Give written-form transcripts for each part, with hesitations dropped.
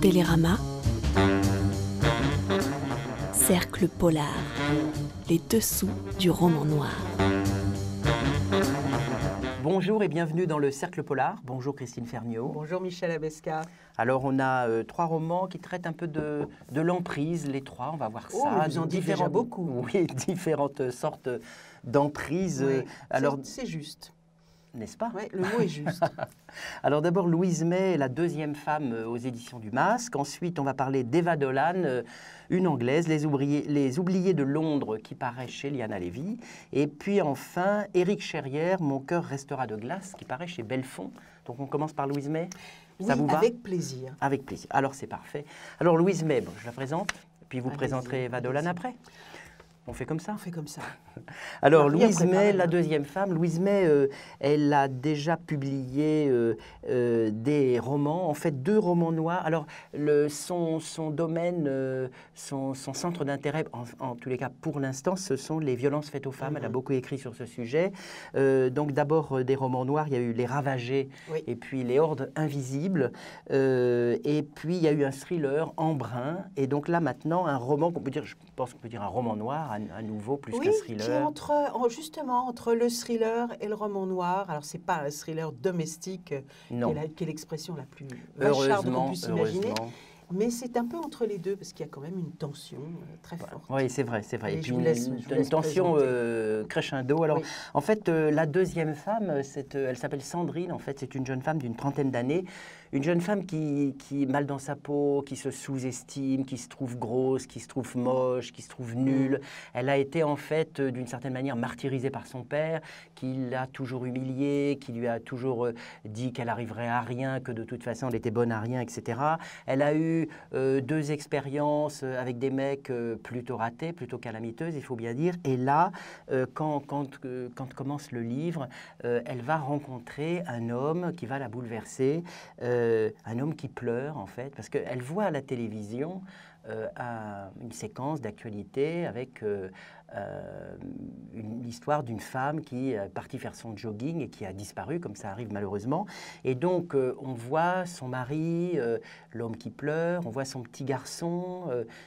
Télérama, Cercle Polar, les dessous du roman noir. Bonjour et bienvenue dans le Cercle Polar. Bonjour Christine Ferniaud. Bonjour Michel Abesca. Alors on a trois romans qui traitent un peu de l'emprise, les trois, on va voir ça. Mais vous en dites déjà beaucoup. Oui, différentes sortes d'emprise. Oui, alors c'est juste. N'est-ce pas? Oui, le mot est juste. Alors d'abord, Louise May, la deuxième femme aux éditions du Masque. Ensuite, on va parler d'Eva Dolan, une Anglaise, les oubliés de Londres, qui paraît chez Liana Levy. Et puis enfin, Éric Cherrière, Mon cœur restera de glace, qui paraît chez Belfond. Donc on commence par Louise May. Ça vous va? Avec plaisir. Avec plaisir. Alors c'est parfait. Alors Louise May, bon, je la présente, puis vous présenterez Eva Dolan après. On fait comme ça? On fait comme ça. Alors, Louise May, la deuxième femme, Louise May, elle a déjà publié des romans, en fait 2 romans noirs. Alors, son domaine, son centre d'intérêt, en tous les cas pour l'instant, ce sont les violences faites aux femmes. Elle a beaucoup écrit sur ce sujet. Donc, d'abord, des romans noirs, il y a eu Les Ravagés, et puis Les Hordes Invisibles. Et puis, il y a eu un thriller, Embrun. Et donc là, maintenant, un roman qu'on peut dire, je pense qu'on peut dire un roman noir, à nouveau, plus qu'un thriller. Qui est justement entre le thriller et le roman noir. Alors, ce n'est pas un thriller domestique, qui est l'expression la plus vacharde qu'on puisse imaginer. Mais c'est un peu entre les deux, parce qu'il y a quand même une tension très forte. Oui, c'est vrai, c'est vrai. Et puis une tension crescendo. Alors, en fait, la deuxième femme, elle s'appelle Sandrine. En fait, c'est une jeune femme d'une trentaine d'années. Une jeune femme qui est mal dans sa peau, qui se sous-estime, qui se trouve grosse, qui se trouve moche, qui se trouve nulle. Elle a été, en fait, d'une certaine manière, martyrisée par son père, qui l'a toujours humiliée, qui lui a toujours dit qu'elle arriverait à rien, que de toute façon, elle était bonne à rien, etc. Elle a eu 2 expériences avec des mecs plutôt ratés, plutôt calamiteuses, il faut bien dire. Et là, quand commence le livre, elle va rencontrer un homme qui va la bouleverser, un homme qui pleure, en fait, parce qu'elle voit à la télévision une séquence d'actualité avec l'histoire d'une femme qui est partie faire son jogging et qui a disparu, comme ça arrive malheureusement. Et donc, on voit son mari, l'homme qui pleure, on voit son petit garçon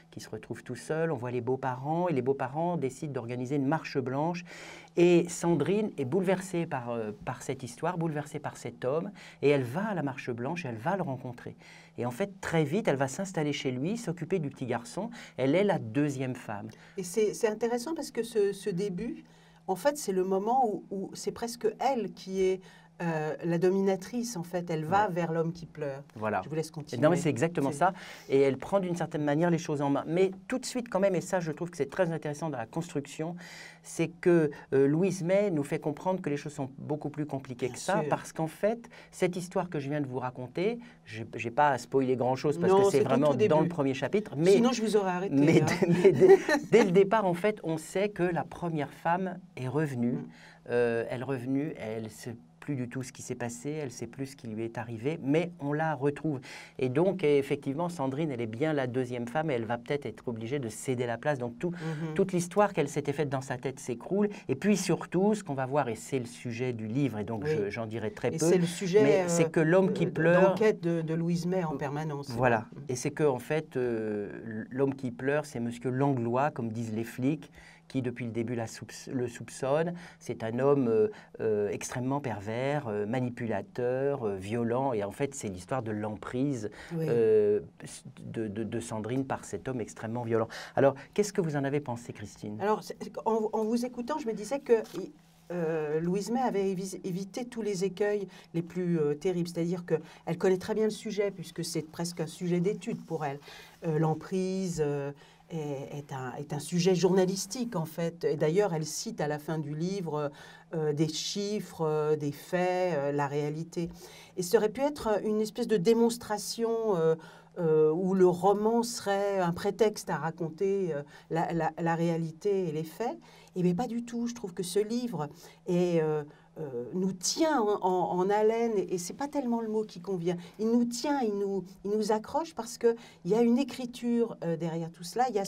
qui se retrouve tout seul, on voit les beaux-parents, et les beaux-parents décident d'organiser une marche blanche. Et Sandrine est bouleversée par cette histoire, bouleversée par cet homme, et elle va à la marche blanche et elle va le rencontrer. Et en fait, très vite, elle va s'installer chez lui, s'occuper du petit garçon. Elle est la deuxième femme. Et c'est intéressant parce que ce début, en fait, c'est le moment où c'est presque elle qui est la dominatrice, en fait. Elle va vers l'homme qui pleure. Voilà. Je vous laisse continuer. Non, mais c'est exactement ça. Et elle prend d'une certaine manière les choses en main. Mais tout de suite, quand même, et ça, je trouve que c'est très intéressant dans la construction, c'est que Louise May nous fait comprendre que les choses sont beaucoup plus compliquées que ça, parce qu'en fait, cette histoire que je viens de vous raconter, je n'ai pas à spoiler grand-chose, parce que c'est vraiment dans le premier chapitre. Mais, sinon, je vous aurais arrêté. Mais dès le départ, en fait, on sait que la première femme est revenue. Elle est revenue, elle se plus du tout ce qui s'est passé, elle ne sait plus ce qui lui est arrivé, mais on la retrouve. Et donc, effectivement, Sandrine, elle est bien la deuxième femme et elle va peut-être être obligée de céder la place. Donc, toute l'histoire qu'elle s'était faite dans sa tête s'écroule. Et puis, surtout, ce qu'on va voir, et c'est le sujet du livre, et donc j'en dirai très peu, c'est le sujet, mais c'est que l'homme qui pleure... d'enquête de Louise May en permanence. Voilà. Et c'est que, en fait, l'homme qui pleure, c'est Monsieur Langlois, comme disent les flics, qui depuis le début le soupçonne. C'est un homme extrêmement pervers, manipulateur, violent. Et en fait, c'est l'histoire de l'emprise de Sandrine par cet homme extrêmement violent. Alors, qu'est-ce que vous en avez pensé, Christine? Alors, en vous écoutant, je me disais que Louise May avait évité tous les écueils les plus terribles. C'est-à-dire qu'elle connaît très bien le sujet, puisque c'est presque un sujet d'étude pour elle. L'emprise... est un sujet journalistique, en fait. Et d'ailleurs, elle cite à la fin du livre des chiffres, des faits, la réalité. Et ça aurait pu être une espèce de démonstration où le roman serait un prétexte à raconter la réalité et les faits. Et bien, pas du tout. Je trouve que ce livre est nous tient en haleine, et c'est pas tellement le mot qui convient. Il nous tient, il nous accroche parce qu'il y a une écriture derrière tout cela. Il y a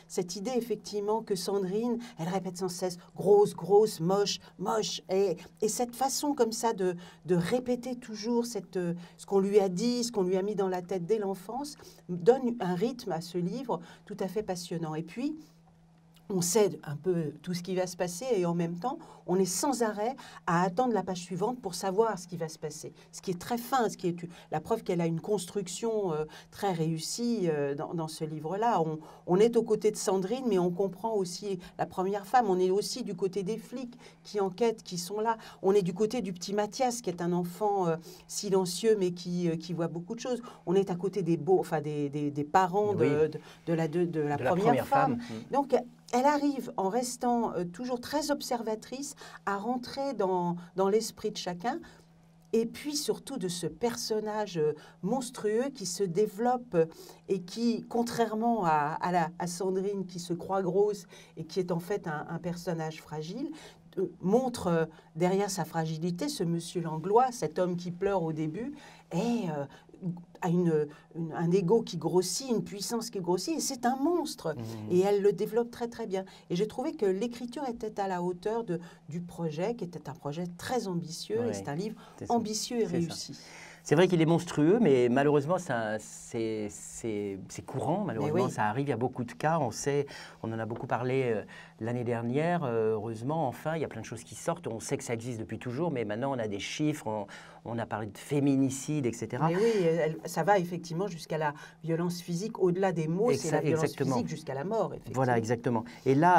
cette idée effectivement que Sandrine, elle répète sans cesse grosse, grosse, moche, moche. Et cette façon comme ça de répéter toujours ce qu'on lui a dit, ce qu'on lui a mis dans la tête dès l'enfance, donne un rythme à ce livre tout à fait passionnant. Et puis, on sait un peu tout ce qui va se passer et en même temps, on est sans arrêt à attendre la page suivante pour savoir ce qui va se passer. Ce qui est très fin, ce qui est la preuve qu'elle a une construction très réussie dans ce livre-là. On est aux côtés de Sandrine, mais on comprend aussi la première femme. On est aussi du côté des flics qui enquêtent, qui sont là. On est du côté du petit Mathias, qui est un enfant silencieux, mais qui voit beaucoup de choses. On est à côté des parents de la première femme. Donc, elle arrive, en restant toujours très observatrice, à rentrer dans l'esprit de chacun, et puis surtout de ce personnage monstrueux qui se développe et qui, contrairement à Sandrine qui se croit grosse et qui est en fait un personnage fragile, montre derrière sa fragilité ce monsieur Langlois, cet homme qui pleure au début, et a un ego qui grossit, une puissance qui grossit, et c'est un monstre. Et elle le développe très très bien. Et j'ai trouvé que l'écriture était à la hauteur du projet, qui était un projet très ambitieux, et c'est un livre ambitieux et réussi. C'est vrai qu'il est monstrueux, mais malheureusement, c'est courant. Malheureusement, ça arrive. Il y a beaucoup de cas. On en a beaucoup parlé l'année dernière. Heureusement, enfin, il y a plein de choses qui sortent. On sait que ça existe depuis toujours, mais maintenant, on a des chiffres. On a parlé de féminicide, etc. Mais oui, ça va effectivement jusqu'à la violence physique. Au-delà des mots, c'est la violence physique jusqu'à la mort. Voilà, exactement. Et là,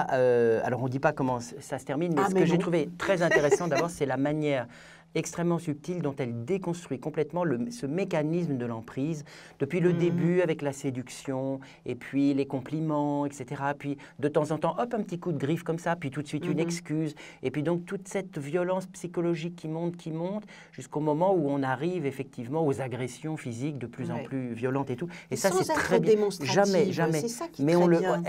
alors on ne dit pas comment ça se termine, mais ce que j'ai trouvé très intéressant d'abord, c'est la manière extrêmement subtile dont elle déconstruit complètement ce mécanisme de l'emprise depuis le début avec la séduction et puis les compliments, etc. Puis de temps en temps, hop, un petit coup de griffe comme ça, puis tout de suite une excuse. Et puis donc toute cette violence psychologique qui monte jusqu'au moment où on arrive effectivement aux agressions physiques de plus en plus violentes et tout. Et ça, c'est très bien. Jamais. C'est ça qui est Mais très bien.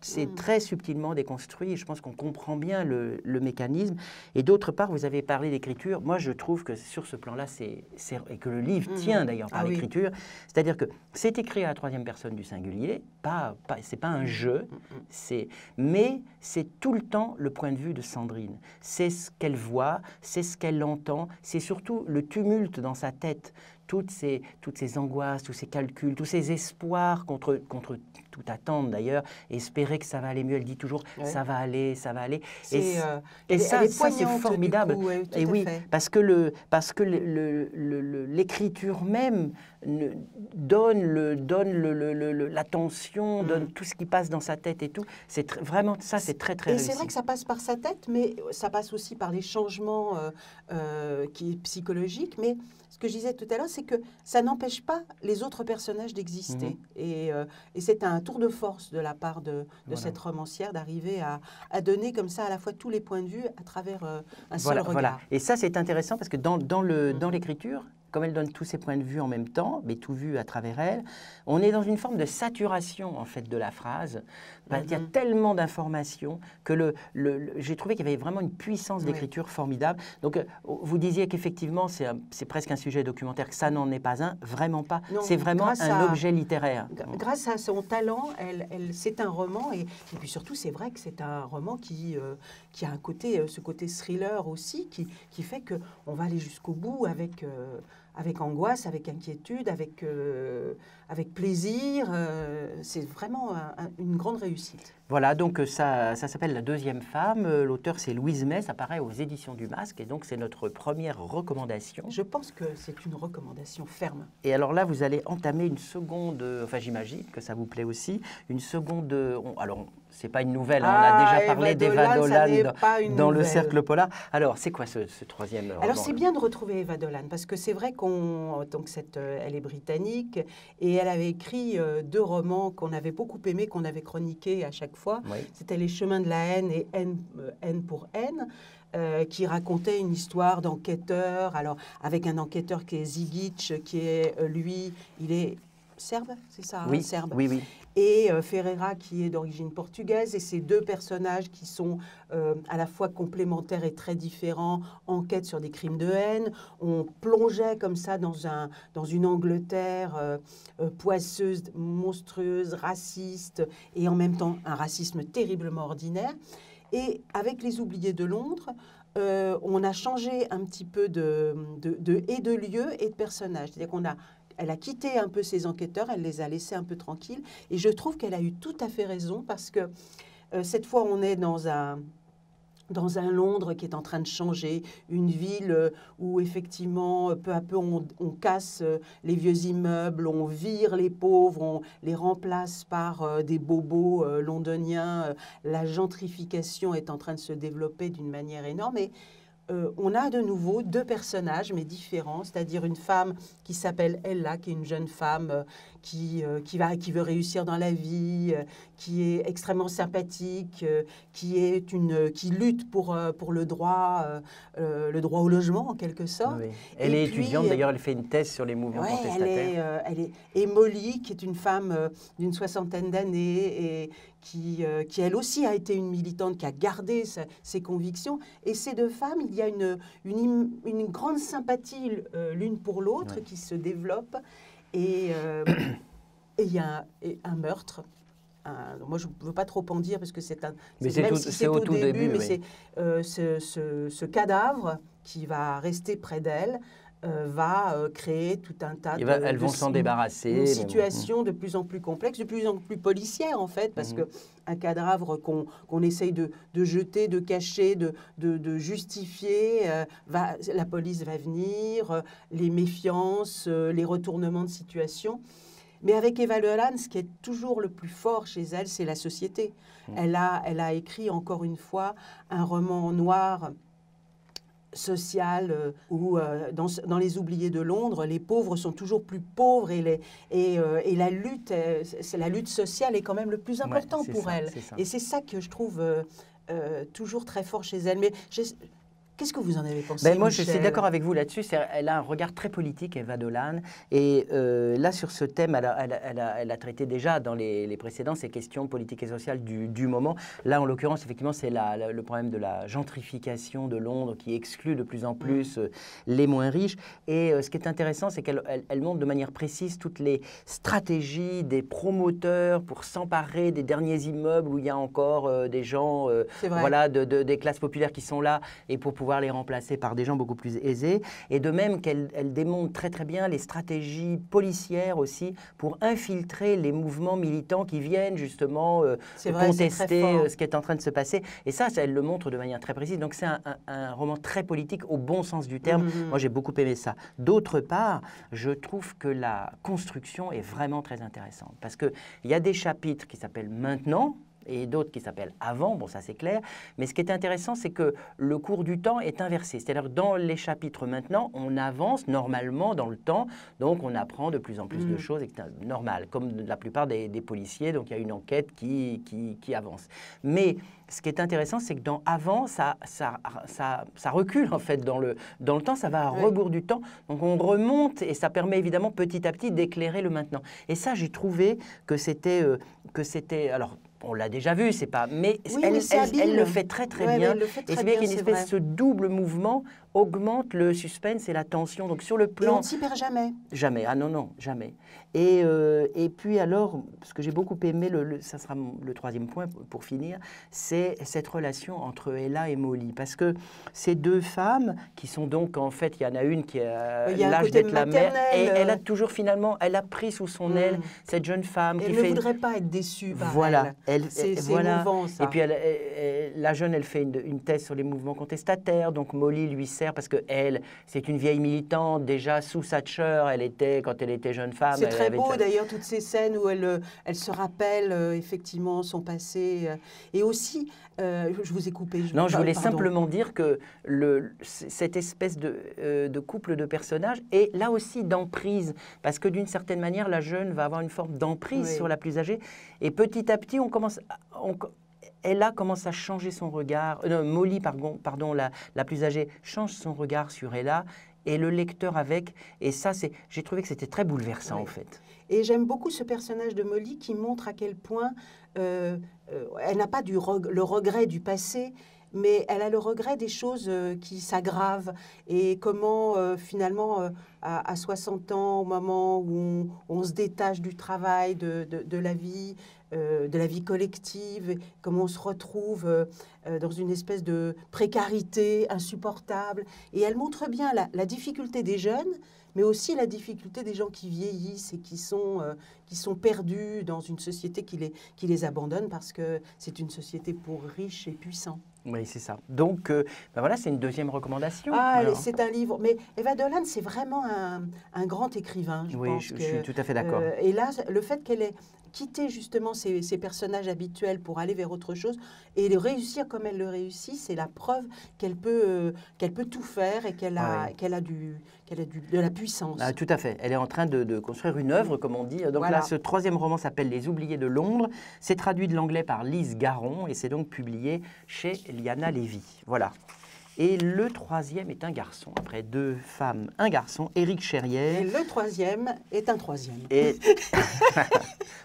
C'est très subtilement déconstruit. Et je pense qu'on comprend bien le mécanisme. Et d'autre part, vous avez parlé d'écriture. Moi, je trouve que sur ce plan-là, et que le livre tient d'ailleurs par l'écriture, c'est-à-dire que c'est écrit à la troisième personne du singulier, c'est pas un jeu, mais c'est tout le temps le point de vue de Sandrine. C'est ce qu'elle voit, c'est ce qu'elle entend, c'est surtout le tumulte dans sa tête, toutes ces angoisses, tous ces calculs, tous ces espoirs contre toute attente d'ailleurs, espérer que ça va aller mieux. Elle dit toujours ça va aller. Et ça, c'est formidable. Coup, et oui, parce que l'écriture même donne l'attention, donne tout ce qui passe dans sa tête et tout. C'est vraiment ça, c'est très très réussi. Et c'est vrai que ça passe par sa tête, mais ça passe aussi par les changements psychologiques. Mais ce que je disais tout à l'heure, c'est que ça n'empêche pas les autres personnages d'exister. Et c'est un tour de force de la part de cette romancière d'arriver à donner comme ça à la fois tous les points de vue à travers un seul regard. Voilà. Et ça, c'est intéressant parce que dans l'écriture, comme elle donne tous ses points de vue en même temps, mais tout vu à travers elle, on est dans une forme de saturation en fait de la phrase. Il y a tellement d'informations que j'ai trouvé qu'il y avait vraiment une puissance d'écriture formidable. Donc vous disiez qu'effectivement c'est presque un sujet documentaire, que ça n'en est pas un, vraiment pas. C'est vraiment un objet littéraire. Grâce à son talent, c'est un roman et puis surtout c'est vrai que c'est un roman qui a un côté, ce côté thriller aussi, qui fait qu'on va aller jusqu'au bout avec angoisse, avec inquiétude, avec plaisir. C'est vraiment une grande réussite. Voilà, donc ça s'appelle La deuxième femme. L'auteur, c'est Louise May, ça paraît aux éditions du Masque, et donc c'est notre première recommandation. Je pense que c'est une recommandation ferme. Et alors là, vous allez entamer une seconde, enfin j'imagine que ça vous plaît aussi, une seconde... alors, c'est pas une nouvelle, on a déjà parlé d'Eva Dolan dans le Cercle Polar. Alors, c'est quoi ce troisième roman? Alors, c'est bien de retrouver Eva Dolan, parce que c'est vrai elle est britannique, et elle avait écrit 2 romans qu'on avait beaucoup aimés, qu'on avait chroniqués à chaque fois. Oui. C'était Les chemins de la haine et Haine pour haine. Qui racontait une histoire d'enquêteur, alors avec un enquêteur qui est Zigic, qui est, lui, il est serbe, c'est ça, Oui, hein, serbe. oui, oui. Et Ferreira qui est d'origine portugaise, et ces deux personnages qui sont à la fois complémentaires et très différents, enquêtent sur des crimes de haine. On plongeait comme ça dans une Angleterre poisseuse, monstrueuse, raciste, et en même temps un racisme terriblement ordinaire. Et avec Les Oubliés de Londres, on a changé un petit peu de lieu et de personnage. C'est-à-dire elle a quitté un peu ses enquêteurs, elle les a laissés un peu tranquilles. Et je trouve qu'elle a eu tout à fait raison parce que cette fois, on est dans un Londres qui est en train de changer, une ville où effectivement, peu à peu, on casse les vieux immeubles, on vire les pauvres, on les remplace par des bobos londoniens. La gentrification est en train de se développer d'une manière énorme. Et on a de nouveau deux personnages, mais différents, c'est-à-dire une femme qui s'appelle Ella, qui est une jeune femme qui veut réussir dans la vie, qui est extrêmement sympathique, qui lutte pour le droit au logement, en quelque sorte. Oui. Elle est étudiante, d'ailleurs, elle fait une thèse sur les mouvements contestataires. Et Molly, qui est une femme d'une 60aine d'années et qui, elle aussi, a été une militante, qui a gardé ses convictions. Et ces deux femmes, il y a une grande sympathie l'une pour l'autre qui se développe. Et il y a un meurtre. Moi, je ne veux pas trop en dire parce que c'est au tout début, mais oui. C'est ce cadavre qui va rester près d'elle va créer tout un tas elles vont s'en débarrasser. Une situation de plus en plus complexe, de plus en plus policière en fait, parce qu'un cadavre qu'on essaye de jeter, de cacher, de justifier, la police va venir, les méfiances, les retournements de situation. Mais avec Eva Leland, ce qui est toujours le plus fort chez elle, c'est la société. Elle a écrit encore une fois un roman noir social où dans Les Oubliés de Londres, les pauvres sont toujours plus pauvres et la lutte sociale est quand même le plus important pour elle. Et c'est ça que je trouve toujours très fort chez elle. Mais qu'est-ce que vous en avez pensé, moi, Michel ? Je suis d'accord avec vous là-dessus. Elle a un regard très politique, Eva Dolan. Et là, sur ce thème, elle a traité déjà dans les précédents ces questions politiques et sociales du moment. Là, en l'occurrence, effectivement, c'est le problème de la gentrification de Londres qui exclut de plus en plus les moins riches. Et ce qui est intéressant, c'est qu'elle montre de manière précise toutes les stratégies des promoteurs pour s'emparer des derniers immeubles où il y a encore des gens des classes populaires qui sont là et pour pouvoir les remplacer par des gens beaucoup plus aisés. Et de même qu'elle démontre très très bien les stratégies policières aussi pour infiltrer les mouvements militants qui viennent justement contester ce qui est en train de se passer. Et ça, elle le montre de manière très précise. Donc c'est un roman très politique au bon sens du terme. Moi, j'ai beaucoup aimé ça. D'autre part, je trouve que la construction est vraiment très intéressante parce qu'il y a des chapitres qui s'appellent « Maintenant », et d'autres qui s'appellent « Avant », bon ça c'est clair, mais ce qui est intéressant c'est que le cours du temps est inversé, c'est-à-dire dans les chapitres maintenant, on avance normalement dans le temps, donc on apprend de plus en plus de choses, et c'est normal, comme la plupart des policiers, donc il y a une enquête qui avance. Mais ce qui est intéressant, c'est que dans Avant, ça recule en fait dans le temps, ça va à rebours du temps, donc on remonte et ça permet évidemment petit à petit d'éclairer le maintenant. Et ça, j'ai trouvé que c'était alors, on l'a déjà vu, c'est pas. Mais elle le fait très très bien. Et c'est bien qu'il y ait une espèce de double mouvement augmente le suspense et la tension. Donc sur le plan. Et on ne s'y perd jamais. Jamais. Ah non, jamais. Et puis alors, ce que j'ai beaucoup aimé, ça sera le troisième point pour finir, c'est cette relation entre Ella et Molly. Parce que ces deux femmes, qui sont donc, en fait, il y en a une qui a l'âge d'être la mère, et elle a toujours finalement, elle a pris sous son aile cette jeune femme qui ne voudrait pas être déçue par elle. C'est émouvant, ça. Et puis la jeune, elle fait une thèse sur les mouvements contestataires, donc Molly lui sert parce qu'elle, c'est une vieille militante, déjà sous Thatcher, quand elle était jeune femme. C'est très beau d'ailleurs, toutes ces scènes où elle se rappelle effectivement son passé. Et aussi, je vous ai coupé. Je voulais simplement dire que cette espèce de couple de personnages est là aussi d'emprise, parce que d'une certaine manière, la jeune va avoir une forme d'emprise sur la plus âgée, et petit à petit, Ella commence à changer son regard. Molly, pardon, la plus âgée, change son regard sur Ella. et le lecteur avec. Et ça, j'ai trouvé que c'était très bouleversant, en fait. Et j'aime beaucoup ce personnage de Molly qui montre à quel point elle n'a pas le regret du passé, mais elle a le regret des choses qui s'aggravent et comment finalement à 60 ans, au moment où on se détache du travail, de la vie collective, comment on se retrouve dans une espèce de précarité insupportable. Et elle montre bien la difficulté des jeunes, mais aussi la difficulté des gens qui vieillissent et qui sont perdus dans une société qui les abandonne parce que c'est une société pour riches et puissants. Oui, c'est ça. Donc, voilà, c'est une deuxième recommandation. C'est un livre. Mais Eva Dollard, c'est vraiment un grand écrivain, je pense. Je suis tout à fait d'accord. Et là, le fait qu'elle ait quitté justement ses personnages habituels pour aller vers autre chose et le réussir comme elle le réussit, c'est la preuve qu'elle peut tout faire et qu'elle a de la puissance. Ah, tout à fait. Elle est en train de construire une œuvre, comme on dit. Donc là, ce troisième roman s'appelle Les Oubliés de Londres. C'est traduit de l'anglais par Lise Garon et c'est donc publié chez Liana Lévy. Voilà. Et le troisième est un garçon. Après 2 femmes, un garçon, Éric Chérière. Et le troisième est un troisième. Et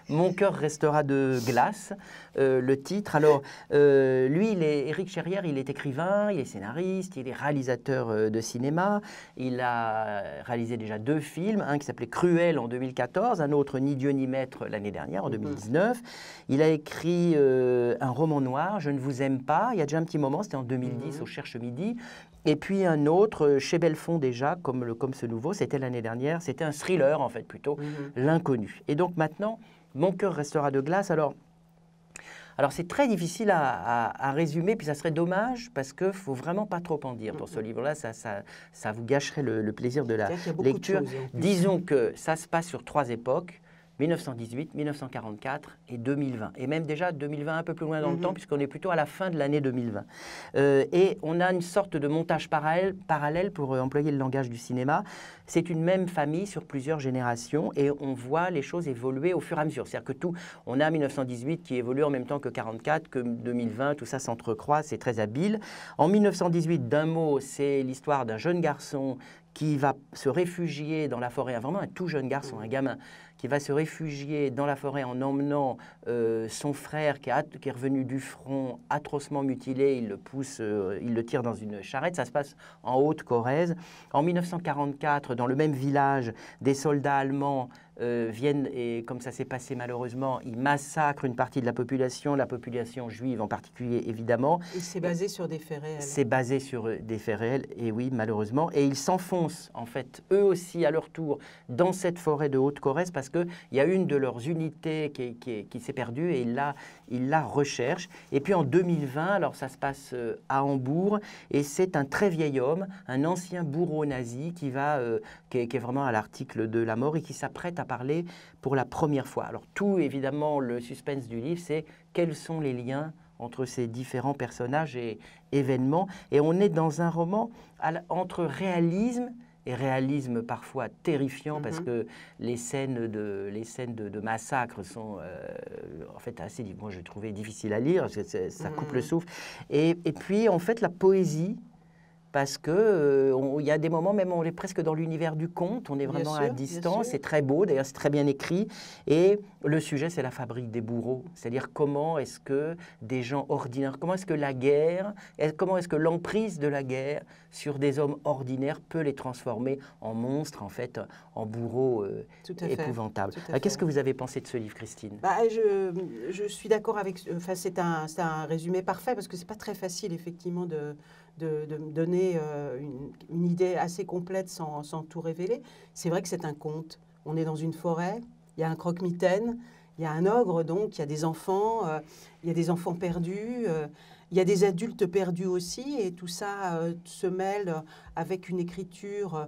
Mon cœur restera de glace, le titre. Alors, lui, Éric Chérière, il est écrivain, il est scénariste, il est réalisateur de cinéma. Il a réalisé déjà 2 films, un qui s'appelait Cruel en 2014, un autre Ni Dieu ni Maître l'année dernière, en 2019. Il a écrit un roman noir, Je ne vous aime pas, il y a déjà un petit moment, c'était en 2010 au Cherche Midi. Et puis un autre, chez Belfond déjà, comme ce nouveau, c'était l'année dernière, c'était un thriller en fait plutôt, L'Inconnu. Et donc maintenant, Mon cœur restera de glace. Alors c'est très difficile à résumer, puis ça serait dommage parce qu'il ne faut vraiment pas trop en dire dans ce livre-là, ça vous gâcherait le plaisir de la lecture. Disons que ça se passe sur 3 époques, 1918, 1944 et 2020. Et même déjà 2020 un peu plus loin dans le temps, puisqu'on est plutôt à la fin de l'année 2020. Et on a une sorte de montage parallèle pour employer le langage du cinéma. C'est une même famille sur plusieurs générations et on voit les choses évoluer au fur et à mesure. C'est-à-dire que on a 1918 qui évolue en même temps que 44, que 2020, tout ça s'entrecroise, c'est très habile. En 1918, d'un mot, c'est l'histoire d'un jeune garçon qui va se réfugier dans la forêt, vraiment un tout jeune garçon, un gamin, qui va se réfugier dans la forêt en emmenant son frère qui est revenu du front atrocement mutilé, il le pousse, il le tire dans une charrette, ça se passe en Haute-Corrèze. En 1944, dans le même village, des soldats allemands viennent, et comme ça s'est passé malheureusement, ils massacrent une partie de la population juive en particulier évidemment. Et c'est basé sur des faits réels. C'est basé sur des faits réels, et oui, malheureusement. Et ils s'enfoncent, en fait, eux aussi, à leur tour, dans cette forêt de Haute-Corrèze, parce qu'il y a une de leurs unités qui s'est perdue, et ils la recherchent. Et puis en 2020, alors ça se passe à Hambourg, et c'est un très vieil homme, un ancien bourreau nazi, qui est vraiment à l'article de la mort, et qui s'apprête à parler pour la première fois. Alors tout, évidemment, le suspense du livre, c'est quels sont les liens entre ces différents personnages et événements. Et on est dans un roman entre réalisme et réalisme parfois terrifiant, parce que les scènes de massacre sont en fait assez, moi je trouvais difficile à lire, ça coupe le souffle. Et puis en fait la poésie, parce qu'il y a des moments, même on est presque dans l'univers du conte, on est vraiment à distance, c'est très beau, d'ailleurs c'est très bien écrit, et le sujet c'est la fabrique des bourreaux, c'est-à-dire comment est-ce que des gens ordinaires, comment est-ce que la guerre, comment est-ce que l'emprise de la guerre sur des hommes ordinaires peut les transformer en monstres, en fait, en bourreaux épouvantables. Qu'est-ce que vous avez pensé de ce livre, Christine ? Je suis d'accord avec, c'est un résumé parfait, parce que c'est pas très facile effectivement de donner une idée assez complète sans tout révéler. C'est vrai que c'est un conte. On est dans une forêt, il y a un croque-mitaine, il y a un ogre, donc il y a des enfants perdus, il y a des adultes perdus aussi, et tout ça se mêle avec une écriture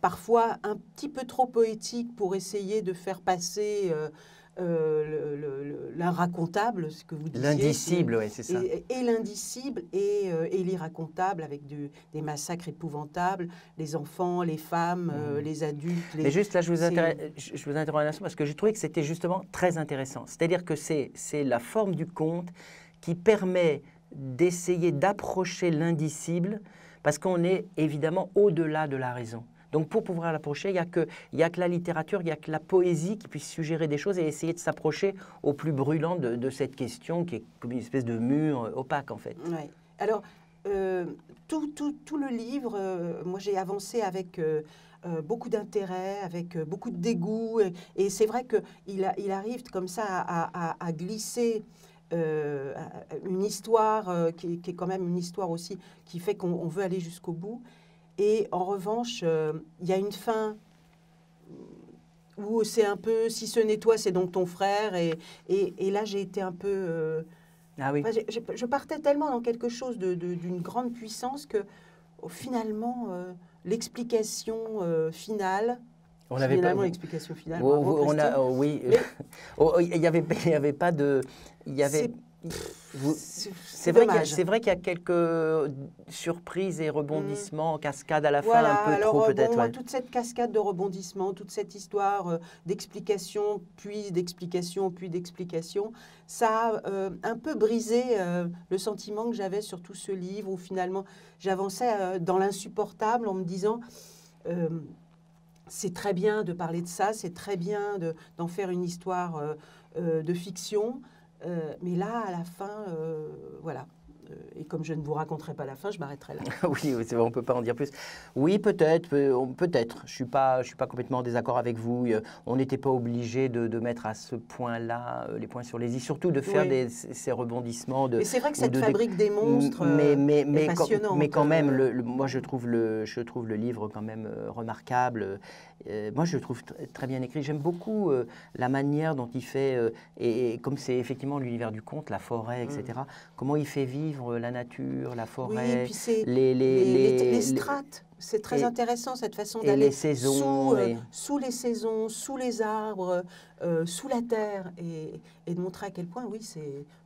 parfois un petit peu trop poétique pour essayer de faire passer l'iracontable, ce que vous disiez. L'indicible, oui, c'est ça. Et l'indicible et l'irracontable, avec des massacres épouvantables, les enfants, les femmes, les adultes. Mais juste là, je vous interromps un instant, parce que j'ai trouvé que c'était justement très intéressant. C'est-à-dire que c'est la forme du conte qui permet d'essayer d'approcher l'indicible, parce qu'on est évidemment au-delà de la raison. Donc pour pouvoir l'approcher, il n'y a que la littérature, il n'y a que la poésie qui puisse suggérer des choses et essayer de s'approcher au plus brûlant de cette question qui est comme une espèce de mur opaque en fait. Ouais. Alors, tout le livre, moi j'ai avancé avec beaucoup d'intérêt, avec beaucoup de dégoût. Et c'est vrai qu'il arrive comme ça à glisser une histoire qui est quand même une histoire aussi qui fait qu'on veut aller jusqu'au bout. Et en revanche, il y a une fin où c'est un peu « si ce n'est toi, c'est donc ton frère ». Et là, j'ai été un peu... Ah oui. Enfin, je partais tellement dans quelque chose d'une grande puissance que finalement, l'explication finale... On n'avait pas... l'explication finale. Oui. Il n'y avait pas de... C'est vrai qu'il y a quelques surprises et rebondissements, cascades à la fin, un peu trop peut-être. Moi, toute cette cascade de rebondissements, toute cette histoire d'explication, puis d'explication, puis d'explication, ça a un peu brisé le sentiment que j'avais sur tout ce livre, où finalement j'avançais dans l'insupportable en me disant... c'est très bien de parler de ça, c'est très bien d'en faire une histoire de fiction, mais là, à la fin, voilà. Et comme je ne vous raconterai pas la fin, je m'arrêterai là. Oui, c'est vrai, on ne peut pas en dire plus. Oui, peut-être. Je suis pas complètement en désaccord avec vous. On n'était pas obligé de mettre à ce point-là les points sur les i, surtout de faire ces rebondissements. Mais c'est vrai que cette fabrique des monstres est passionnante. Mais quand même, moi, je trouve le livre quand même remarquable. Moi, je le trouve très bien écrit. J'aime beaucoup la manière dont il fait, et comme c'est effectivement l'univers du conte, la forêt, etc., comment il fait vivre la nature, la forêt, oui, puis les strates. C'est très intéressant cette façon d'aller sous les saisons, sous les arbres, sous la terre, et de montrer à quel point, oui,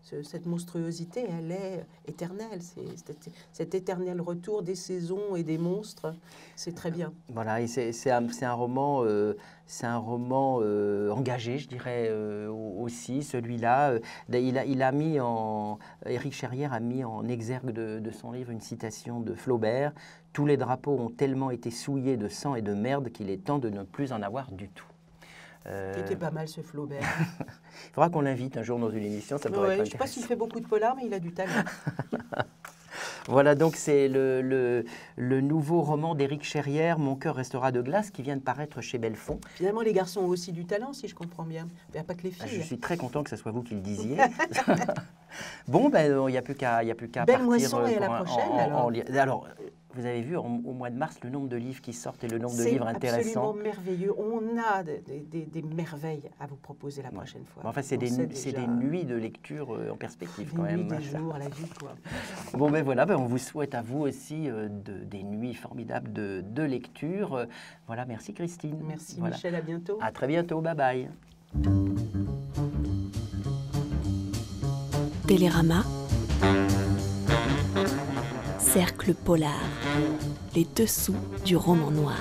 cette monstruosité, elle est éternelle. Cet éternel retour des saisons et des monstres, c'est très bien. Voilà, et c'est un roman engagé, je dirais aussi, celui-là. Éric Cherrière a mis en exergue de son livre une citation de Flaubert. Tous les drapeaux ont tellement été souillés de sang et de merde qu'il est temps de ne plus en avoir du tout. C'était pas mal ce Flaubert. Il faudra qu'on l'invite un jour dans une émission, ça pourrait être intéressant. Je ne sais pas s'il fait beaucoup de polars, mais il a du talent. Voilà, donc c'est le nouveau roman d'Éric Cherrière, Mon cœur restera de glace, qui vient de paraître chez Belfond. Finalement, les garçons ont aussi du talent, si je comprends bien. Il n'y a pas que les filles. Je suis très content que ce soit vous qui le disiez. Bon, il n'y a plus qu'à Belle partir moisson et à la prochaine, alors, vous avez vu, au mois de mars, le nombre de livres qui sortent et le nombre de livres intéressants. C'est absolument merveilleux. On a des merveilles à vous proposer la prochaine fois. Enfin, c'est des nuits de lecture en perspective quand même. Des nuits, des jours, la vie, quoi. Bon, voilà, on vous souhaite à vous aussi des nuits formidables de lecture. Voilà, merci Christine. Merci Michel, à bientôt. À très bientôt, bye bye. Télérama. Cercle polar, les dessous du roman noir.